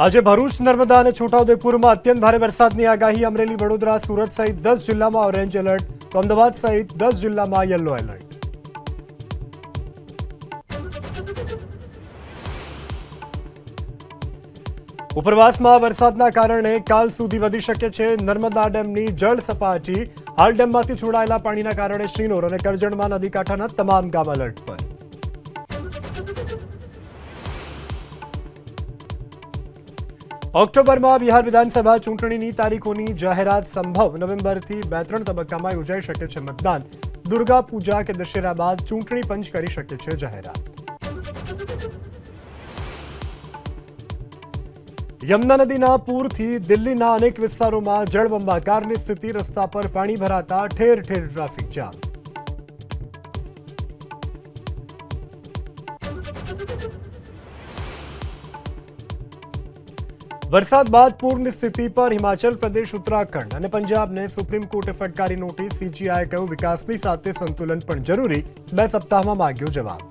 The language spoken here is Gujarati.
આજે ભરૂચ, નર્મદા અને છોટાઉદેપુરમાં અત્યંત ભારે વરસાદની આગાહી. અમરેલી, વડોદરા, સુરત સહિત 10 જિલ્લામાં ઓરેન્જ એલર્ટ, તો અમદાવાદ સહિત 10 જિલ્લામાં યલો એલર્ટ. ઉપરવાસમાં વરસાદના કારણે કાલ સુધી વધી શકે છે નર્મદા ડેમની જળ સપાટી. હાલ ડેમમાંથી છોડાયેલા પાણીના કારણે શ્રીનોર અને કરજણમાં નદીકાંઠાના તમામ ગામ એલર્ટ પર. ઓક્ટોબરમાં બિહાર વિધાનસભા ચૂંટણીની તારીખોની જાહેરાત સંભવ. નવેમ્બરથી 2-3 તબક્કામાં યોજાઈ શકે છે મતદાન. દુર્ગા પૂજા કે દશેરા બાદ ચૂંટણી પંચ કરી શકે છે જાહેરાત. યમુના નદીના પૂરથી દિલ્હીના અનેક વિસ્તારોમાં જળબંબાકારની સ્થિતિ. રસ્તા પર પાણી ભરાતા ઠેર ઠેર ટ્રાફિક જામ. વરસાદ બાદ પૂરની સ્થિતિ પર હિમાચલ પ્રદેશ, ઉત્તરાખંડ અને પંજાબને સુપ્રીમ કોર્ટે ફટકારી નોટિસ. સીજીઆઈએ કહ્યું વિકાસની સાથે સંતુલન પણ જરૂરી. 2 સપ્તાહમાં માંગ્યો જવાબ.